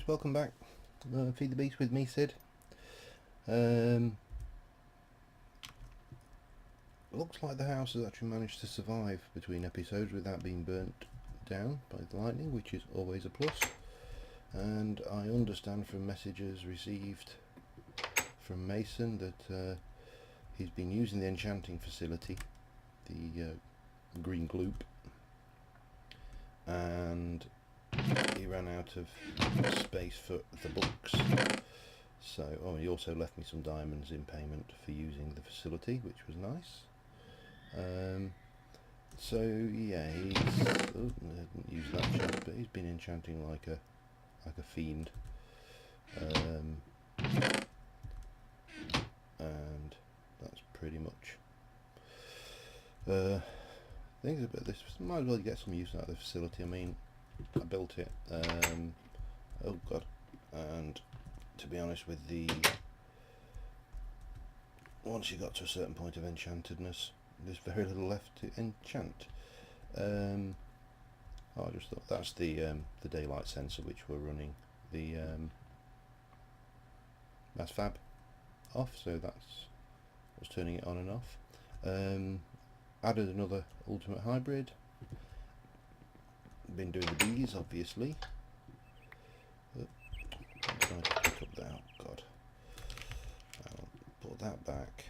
guys, welcome back. Feed the Beast with me, Sid. Looks like the house has actually managed to survive between episodes without being burnt down by the lightning, which is always a plus. And I understand from messages received from Mason that he's been using the enchanting facility, the green gloop, and he ran out of space for the books. So, he also left me some diamonds in payment for using the facility, which was nice. So yeah, I didn't use that chest, but he's been enchanting like a fiend. And that's pretty much things about this. Might as well get some use out of the facility. I mean, I built it. Oh god! And to be honest, with once you got to a certain point of enchantedness, there's very little left to enchant. I just thought that's the daylight sensor which we're running the mass fab off, so that's what's turning it on and off. Added another ultimate hybrid. Been doing the bees, obviously. I'm trying to pick up that. Oh god! I'll put that back.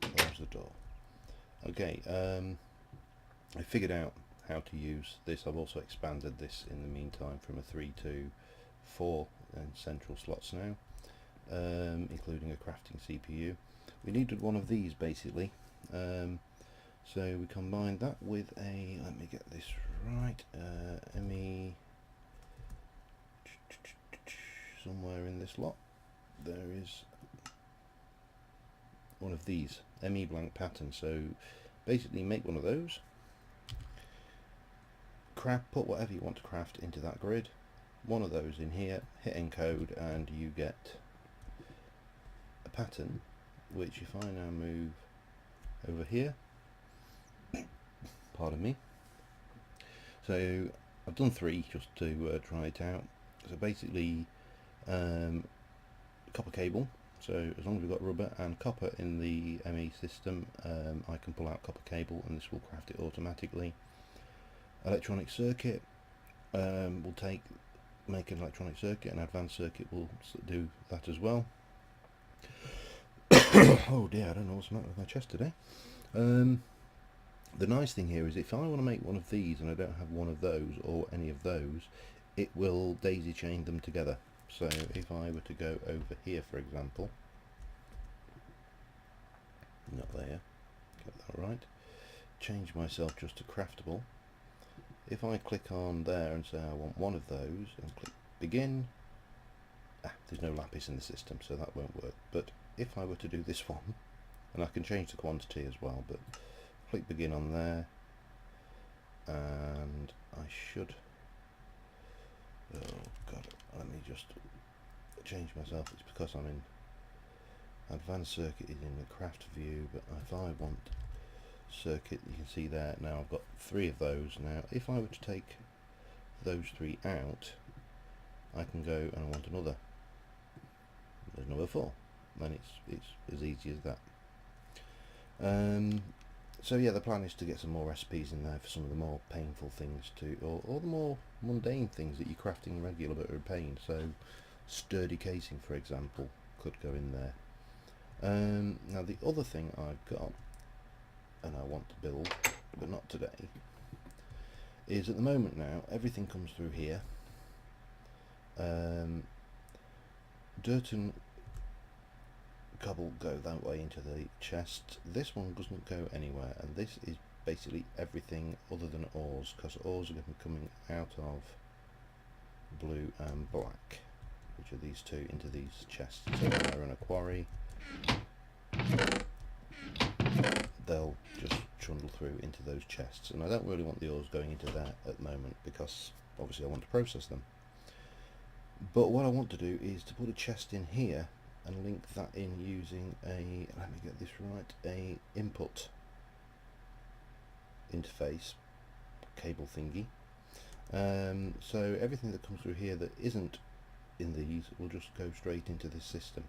Close the door. Okay. I figured out how to use this. I've also expanded this in the meantime from a 3 to 4 central slots now, including a crafting CPU. We needed one of these basically, so we combined that with a, let me get this right, ME, somewhere in this lot there is one of these ME blank pattern. So basically make one of those, put whatever you want to craft into that grid, one of those in here, hit encode, and you get a pattern which, if I now move over here, pardon me, so I've done 3 just to try it out. So basically copper cable, so as long as we've got rubber and copper in the ME system, I can pull out copper cable and this will craft it automatically. Electronic circuit, will make an electronic circuit, an advanced circuit will do that as well. Oh dear, I don't know what's the matter with my chest today. The nice thing here is if I want to make one of these and I don't have one of those or any of those, it will daisy chain them together. So if I were to go over here, for example, not there, get that right, change myself just to craftable. If I click on there and say I want one of those and click begin, there's no lapis in the system, so that won't work. But if I were to do this one, and I can change the quantity as well, but click begin on there, and I should, oh god, let me just change myself. It's because I'm in advanced circuit, is in the craft view, but if I want circuit, you can see there now I've got 3 of those. Now if I were to take those 3 out, I can go and I want another, there's another 4, and it's as easy as that. So yeah, the plan is to get some more recipes in there for some of the more painful things too, or the more mundane things that you're crafting regular but are a pain. So sturdy casing, for example, could go in there. Now the other thing I've got, and I want to build, but not today, is at the moment now everything comes through here. Dirt and cobble go that way into the chest. This one doesn't go anywhere, and this is basically everything other than ores, because ores are going to be coming out of blue and black, which are these 2, into these chests. So when they're in a quarry, they'll just trundle through into those chests, and I don't really want the ores going into there at the moment because obviously I want to process them. But what I want to do is to put a chest in here and link that in using a, let me get this right, a input interface cable thingy. So everything that comes through here that isn't in these will just go straight into this system.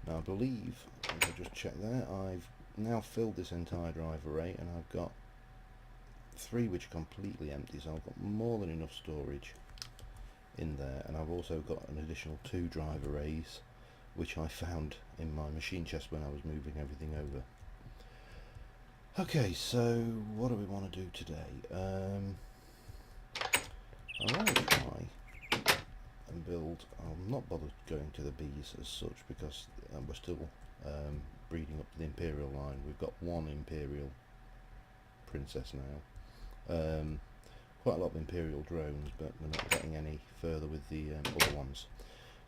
Now I believe, I'll just check there, I've now filled this entire drive array, and I've got 3 which are completely empty, so I've got more than enough storage in there. And I've also got an additional 2 drive arrays which I found in my machine chest when I was moving everything over. Okay, so what do we want to do today? I want to try and build, I'll not bother going to the bees as such, because we're still breeding up to the Imperial line. We've got 1 Imperial princess now. Quite a lot of Imperial drones, but we're not getting any further with the other ones.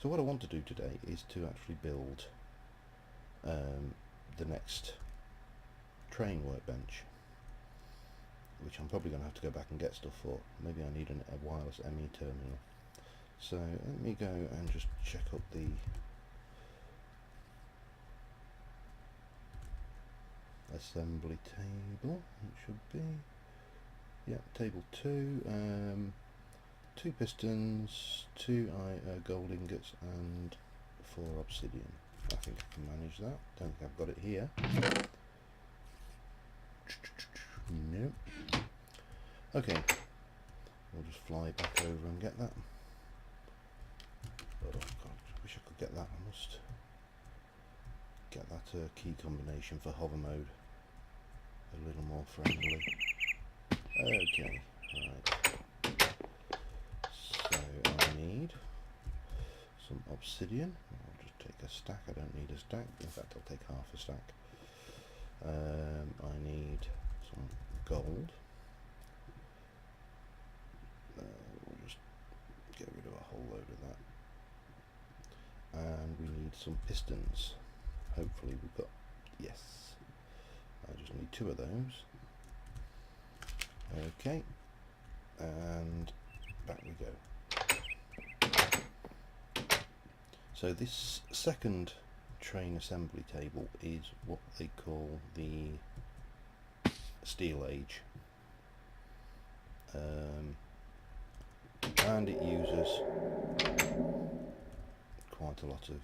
So what I want to do today is to actually build the next train workbench, which I'm probably going to have to go back and get stuff for. Maybe I need a wireless ME terminal. So let me go and just check up the assembly table. It should be, yeah, table 2. 2 pistons, 2 gold ingots, and 4 obsidian. I think I can manage that. Don't think I've got it here. Nope. Okay, we'll just fly back over and get that. Oh God, I wish I could get that. I must get that key combination for hover mode a little more friendly. Okay, right. So I need some obsidian. I'll just take a stack. I don't need a stack. In fact, I'll take half a stack. I need some gold. We'll just get rid of a whole load of that. And we need some pistons. Hopefully we've got, yes. I just need 2 of those. Okay. And back we go. So this second train assembly table is what they call the steel age, and it uses quite a lot of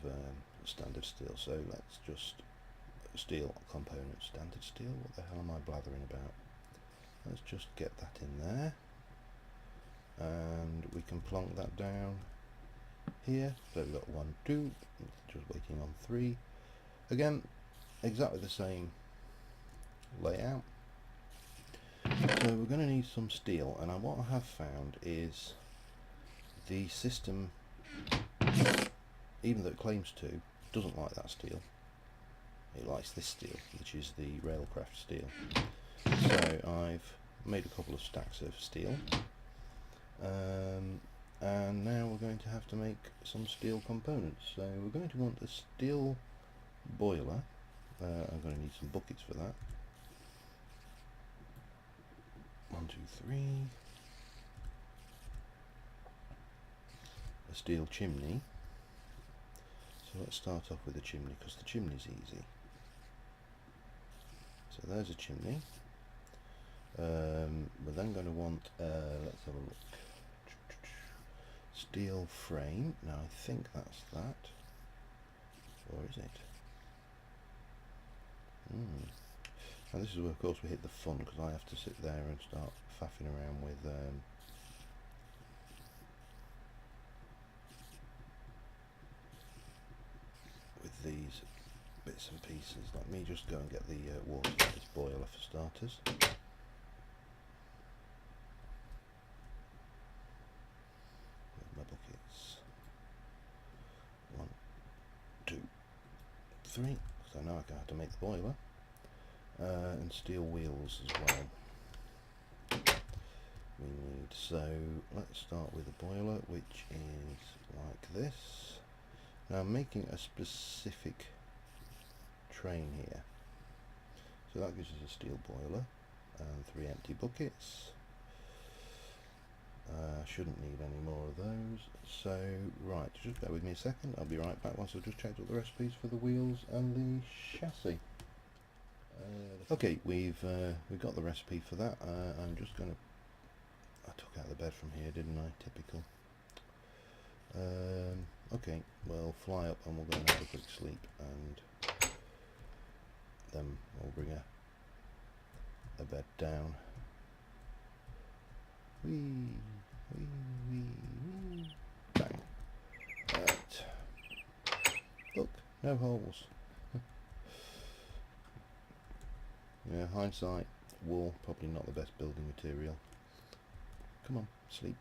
standard steel. So let's just steel components, standard steel, what the hell am I blathering about? Let's just get that in there, and we can plonk that down here. So we've got 1, 2, just waiting on 3. Again, exactly the same layout. So we're going to need some steel, and what I have found is the system, even though it claims to, doesn't like that steel. It likes this steel, which is the Traincraft steel. So I've made a couple of stacks of steel, and now we're going to have to make some steel components. So we're going to want a steel boiler. I'm going to need some buckets for that. 1, 2, 3. A steel chimney. So let's start off with a chimney, because the chimney's easy. So there's a chimney. We're then going to want, let's have a look. Steel frame. Now I think that's that. Or is it? And this is where, of course, we hit the fun, because I have to sit there and start faffing around with these bits and pieces. Let me just go and get the water for this boiler for starters. With my buckets. 1, 2, 3. So now I have to make the boiler. And steel wheels as well. We need, so let's start with a boiler, which is like this. Now I'm making a specific train here. So that gives us a steel boiler and 3 empty buckets. Shouldn't need any more of those. So right, just bear with me a second. I'll be right back once I've just checked out the recipes for the wheels and the chassis. Okay, we've got the recipe for that. I'm just going to, I took out the bed from here, didn't I? Typical. Okay, we'll fly up and we'll go and have a quick sleep, and then we'll bring a bed down. Whee, whee, whee, whee. Bang. Right. Look, no holes. Yeah, hindsight, wool, probably not the best building material. Come on, sleep.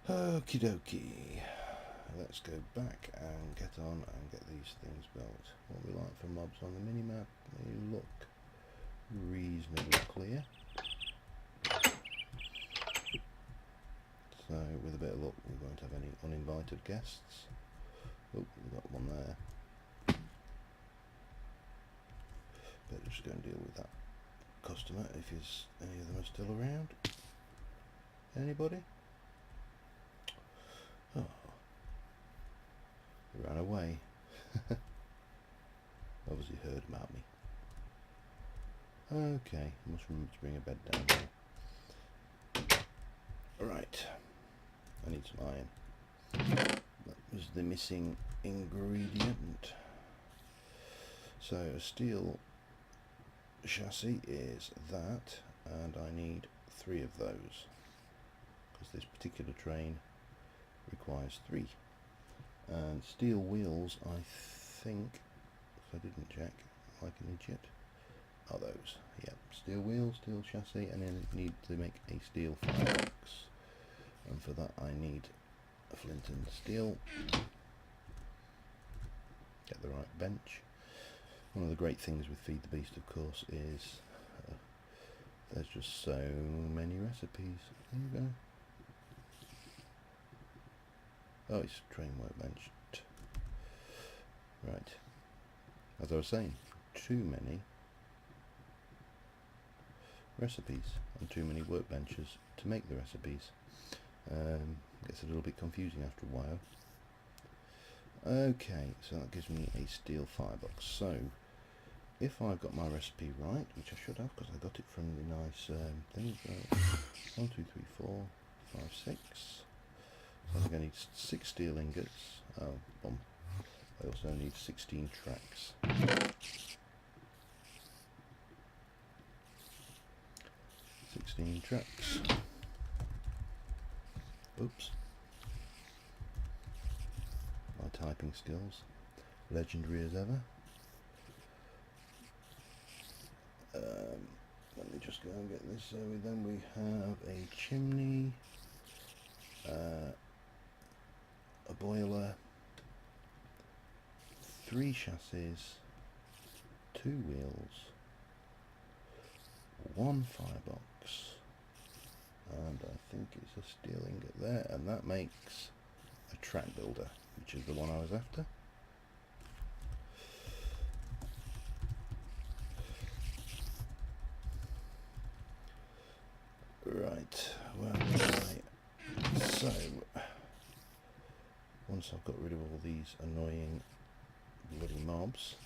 Okie dokie. Let's go back and get on and get these things built. What we like for mobs on the minimap, they look reasonably clear. So with a bit of luck we won't have any uninvited guests. Oh, we've got one there. Better just go and deal with that customer if any of them are still around. Anybody? Oh, they ran away. Obviously heard about me. Okay, must remember to bring a bed down here. Right, I need some iron. That was the missing ingredient. So a steel chassis is that, and I need 3 of those because this particular train requires 3. And steel wheels, I think, if I didn't check like an idiot, are those. Yep, steel wheels, steel chassis, and then I need to make a steel firebox, and for that I need a flint and steel. Get the right bench. One of the great things with Feed the Beast, of course, is there's just so many recipes. There you go. Oh, it's train workbench. Right. As I was saying, too many recipes and too many workbenches to make the recipes. Gets a little bit confusing after a while. Okay, so that gives me a steel firebox. So, if I've got my recipe right, which I should have because I got it from the nice thing. 1, 2, 3, 4, 5, 6. So I think I need 6 steel ingots. Oh, bum. I also need 16 tracks. 16 tracks. Oops. My typing skills, legendary as ever. Let me just go and get this. So then we have a chimney, a boiler, 3 chassis, 2 wheels, 1 firebox, and I think it's a steel ingot there, and that makes a track builder, which is the one I was after. Right, where am I? So, once I've got rid of all these annoying bloody mobs,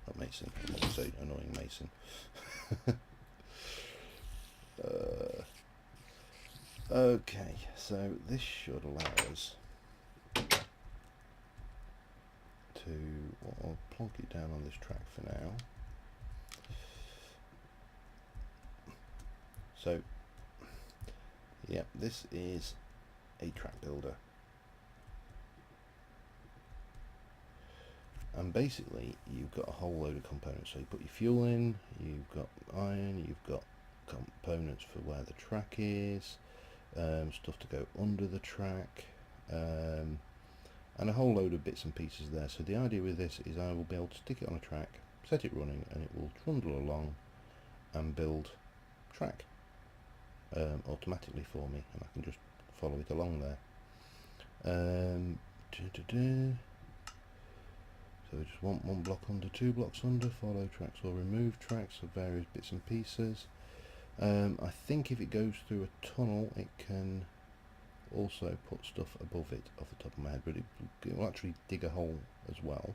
not Mason, I want to say annoying Mason. Okay, so this should allow us to, well, I'll plonk it down on this track for now. So, yeah, this is a track builder. And basically, you've got a whole load of components. So you put your fuel in, you've got iron, you've got components for where the track is, stuff to go under the track, and a whole load of bits and pieces there. So the idea with this is I will be able to stick it on a track, set it running, and it will trundle along and build track automatically for me, and I can just follow it along there. So we just want 1 block under, 2 blocks under, follow tracks or remove tracks of various bits and pieces. I think if it goes through a tunnel, it can also put stuff above it off the top of my head, but it will actually dig a hole as well.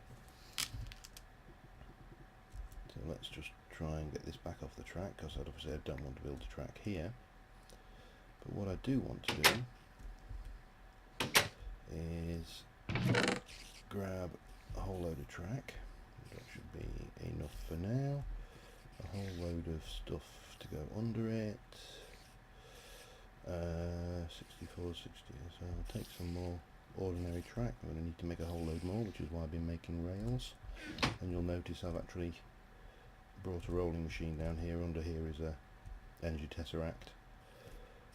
So let's just try try and get this back off the track, because obviously I don't want to build a track here. But what I do want to do is grab a whole load of track. That should be enough for now. A whole load of stuff to go under it. 64, 60, so I'll take some more ordinary track. I'm going to need to make a whole load more, which is why I've been making rails. And you'll notice I've actually brought a rolling machine down here. Under here is a energy tesseract.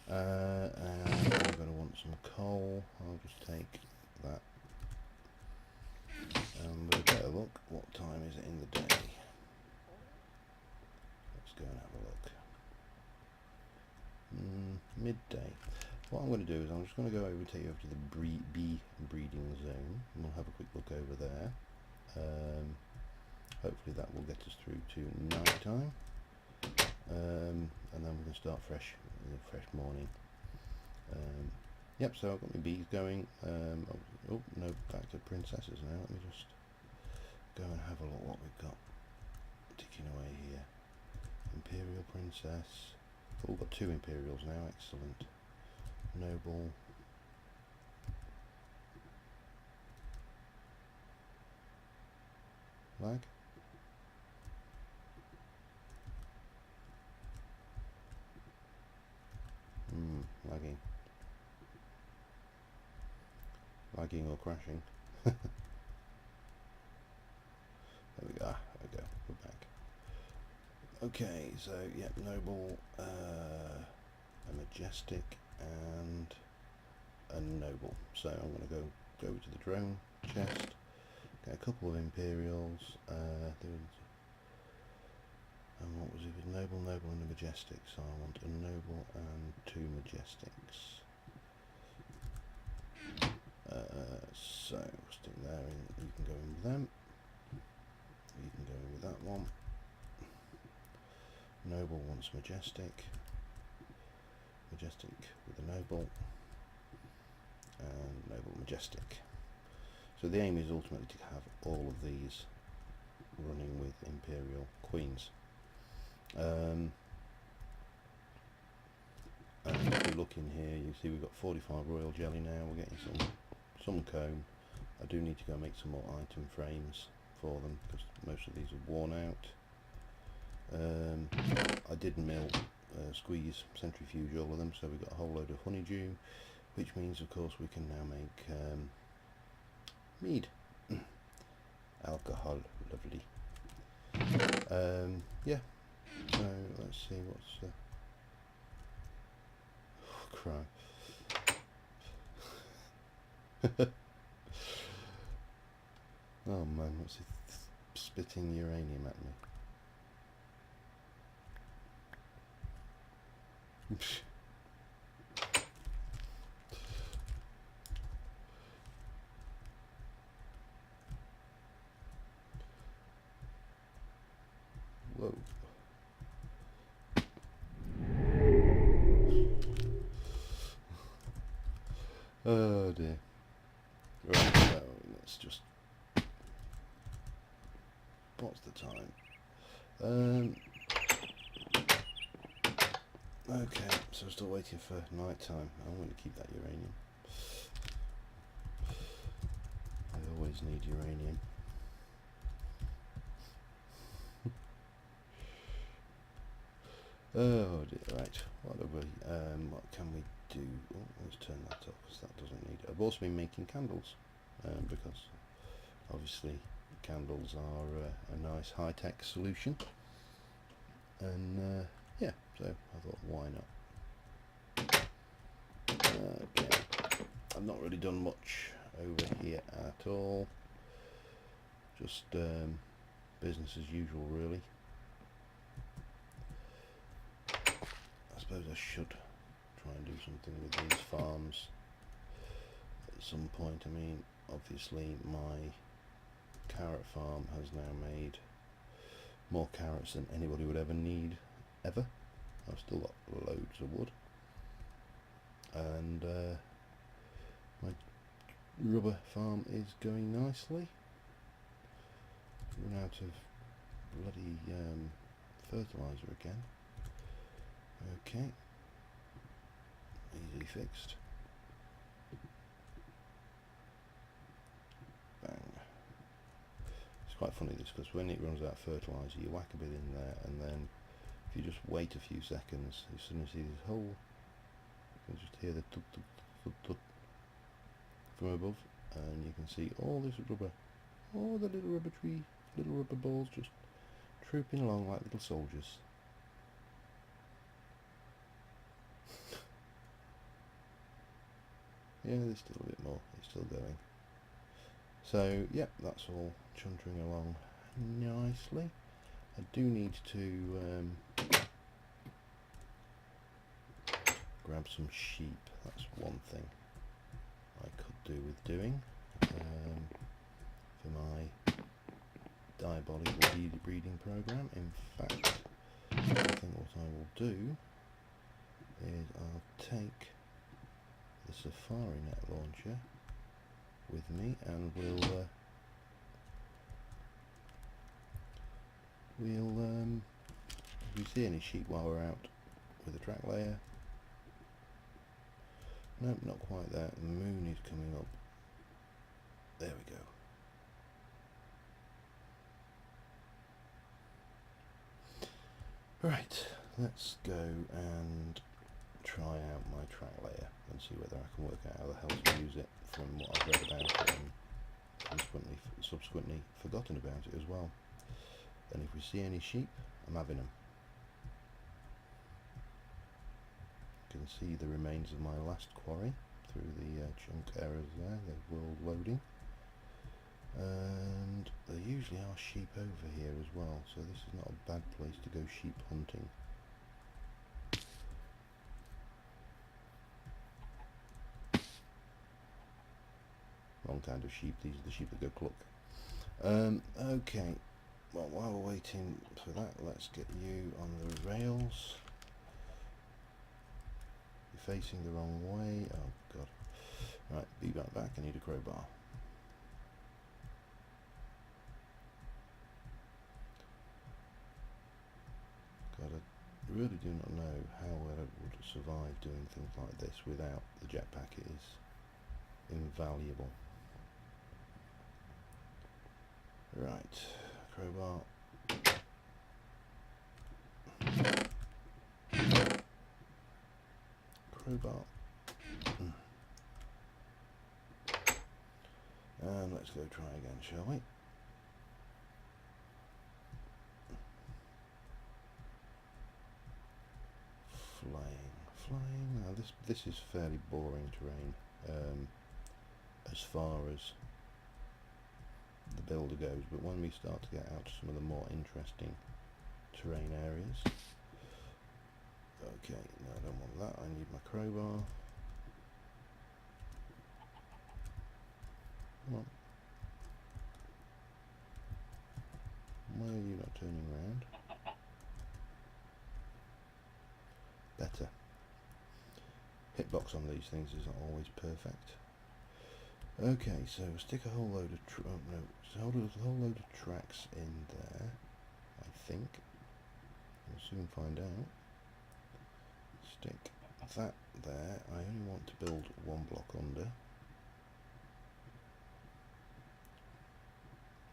And I'm going to want some coal. I'll just take that. And with a better look, what time is it in the day? Let's go and have a look. Midday. What I'm going to do is I'm just going to go over and take you over to the bee breeding zone, and we'll have a quick look over there. Hopefully that will get us through to night time, and then we can start fresh in a fresh morning. Yep, so I've got my bees going. Oh no, back to princesses now. Let me just go and have a look what we've got ticking away here. Imperial princess. Oh, we've got 2 imperials now. Excellent. Noble. Lag. Lagging. Lagging or crashing. There we go. There we go. We're back. Okay, so yep, noble, a majestic, and a noble. So I'm going to go over to the drone chest, get a couple of imperials. And what was it? With noble, noble, and a majestic. So I want a noble and 2 majestics. So we'll stick there in. You can go in with them. You can go in with that one. Noble wants majestic. Majestic with a noble. And noble majestic. So the aim is ultimately to have all of these running with imperial queens. And if we look in here, you see we've got 45 royal jelly now. We're getting some comb. I do need to go make some more item frames for them because most of these are worn out. I did mill, squeeze, centrifuge all of them, so we've got a whole load of honeydew, which means of course we can now make mead. Alcohol, lovely. Yeah, so let's see what's oh crap. Oh man, what's he spitting uranium at me? Whoa. Oh dear. Right, so let's just... What's the time? Okay, so I'm still waiting for night time. I'm going to keep that uranium. I always need uranium. Oh dear, right, what can we do? Oh, let's turn that off because that doesn't need it. I've also been making candles because obviously candles are a nice high-tech solution, and yeah, so I thought why not. Okay, I've not really done much over here at all, just business as usual really. I suppose I should try and do something with these farms at some point. I mean, obviously my carrot farm has now made more carrots than anybody would ever need, ever. I've still got loads of wood, and my rubber farm is going nicely. Run out of bloody fertiliser again. Okay, easily fixed. Bang. It's quite funny this, because when it runs out of fertiliser you whack a bit in there, and then if you just wait a few seconds you suddenly see this whole, you can just hear the tuk tuk tuk tuk from above, and you can see all this rubber, all the little rubber tree, little rubber balls just trooping along like little soldiers. Yeah, there's still a bit more, it's still going. So yeah, that's all chuntering along nicely. I do need to grab some sheep. That's one thing I could do with doing for my diabolical breeding program. In fact, I think what I will do is I'll take the Safari Net launcher with me, and we'll if we see any sheep while we're out with the track layer. Nope, not quite that. The moon is coming up. There we go. Right, let's go and try out my track layer and see whether I can work out how the hell to use it from what I've read about it and subsequently forgotten about it as well. And if we see any sheep, I'm having them. You can see the remains of my last quarry through the chunk errors there, they're world loading. And there usually are sheep over here as well, so this is not a bad place to go sheep hunting. Wrong kind of sheep, these are the sheep that go cluck. Okay, well, while we're waiting for that, let's get you on the rails. You're facing the wrong way, oh god. Right, be right back, I need a crowbar. God, I really do not know how I would survive doing things like this without the jetpack. It is invaluable. Right, crowbar. Crowbar. And let's go try again, shall we? Flying. Now this is fairly boring terrain as far as the builder goes, but when we start to get out to some of the more interesting terrain areas. Okay, no, I don't want that. I need my crowbar. Come on. Why are you not turning around? Better. Hitbox on these things isn't always perfect. Okay, so stick a whole load of a whole load of tracks in there. I think we'll soon find out. Stick that there. I only want to build one block under.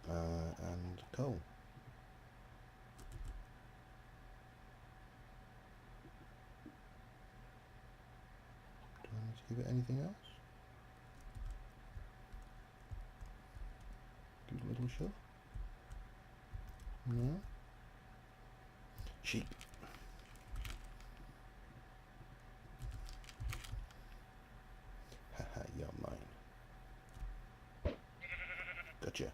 And coal. Do I need to give it anything else? Give it a little shove? No? Sheep. Haha, you're mine. Gotcha.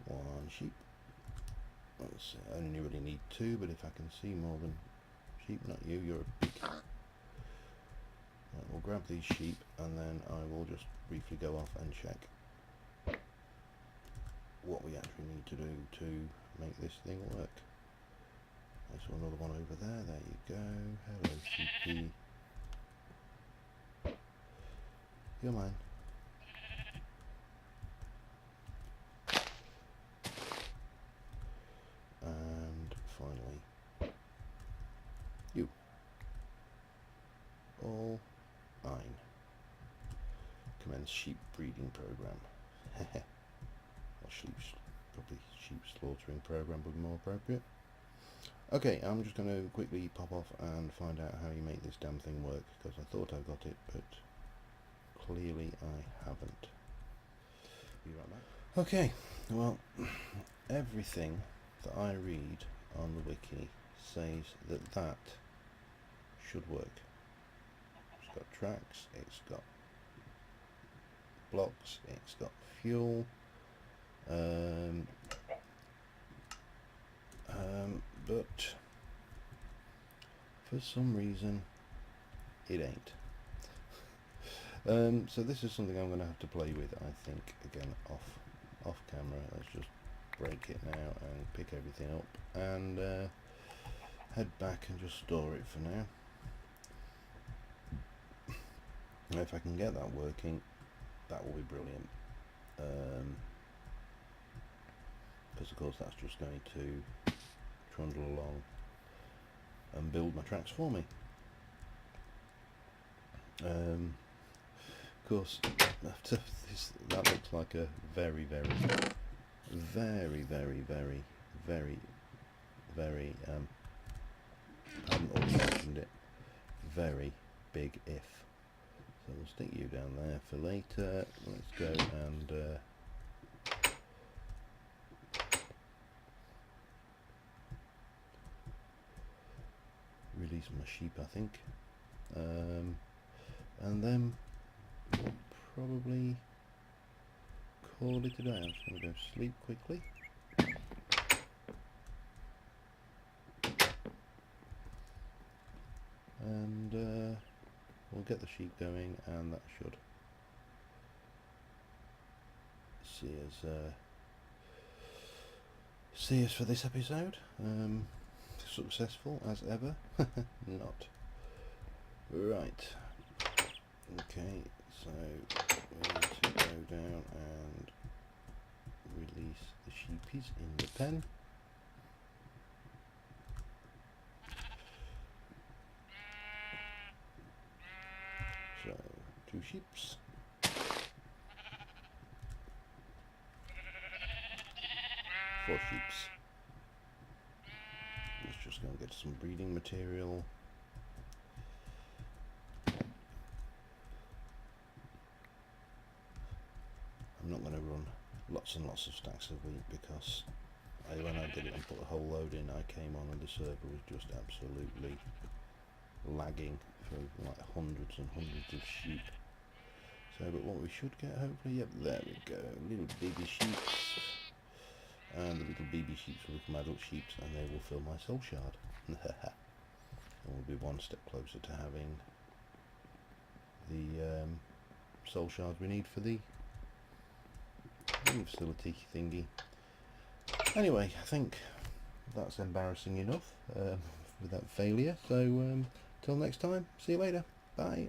One sheep. Let's see, I only really need two, but if I can see more than sheep, not you, you're a pig. Right, we'll grab these sheep and then I will just briefly go off and check what we actually need to do to make this thing work. I saw another one over there, there you go. Hello sheepy. You're mine. sheep breeding program. Or probably sheep slaughtering program would be more appropriate. Okay, I'm just going to quickly pop off and find out how you make this damn thing work, because I thought I got it, but clearly I haven't. Be right back. Okay, well, everything that I read on the wiki says that that should work. It's got tracks, it's got blocks, it's got fuel, but for some reason it ain't. So this is something I'm going to have to play with, I think, again off camera. Let's just break it now and pick everything up and head back and just store it for now. If I can get that working, that will be brilliant, because of course that's just going to trundle along and build my tracks for me. Of course, after this, that looks like a very I haven't already mentioned it, very big if. So we'll stick you down there for later. Let's go and release my sheep, I think, and then we'll probably call it a day. I'm just going to go sleep quickly. And we'll get the sheep going, and that should see us for this episode. Successful as ever. Not. Right. Okay, so we need to go down and release the sheepies in the pen. So, 2 sheeps. Four sheeps. Let's just go and get some breeding material. I'm not going to run lots and lots of stacks of wheat, because when I did it and put the whole load in, I came on and the server was just absolutely lagging for like hundreds and hundreds of sheep. So, but what we should get, hopefully, yep, there we go, little baby sheeps, and the little baby sheeps will become adult sheeps, and they will fill my soul shard. And we'll be one step closer to having the soul shards we need for the facility thingy. Anyway, I think that's embarrassing enough with that failure. So till next time, see you later. Bye.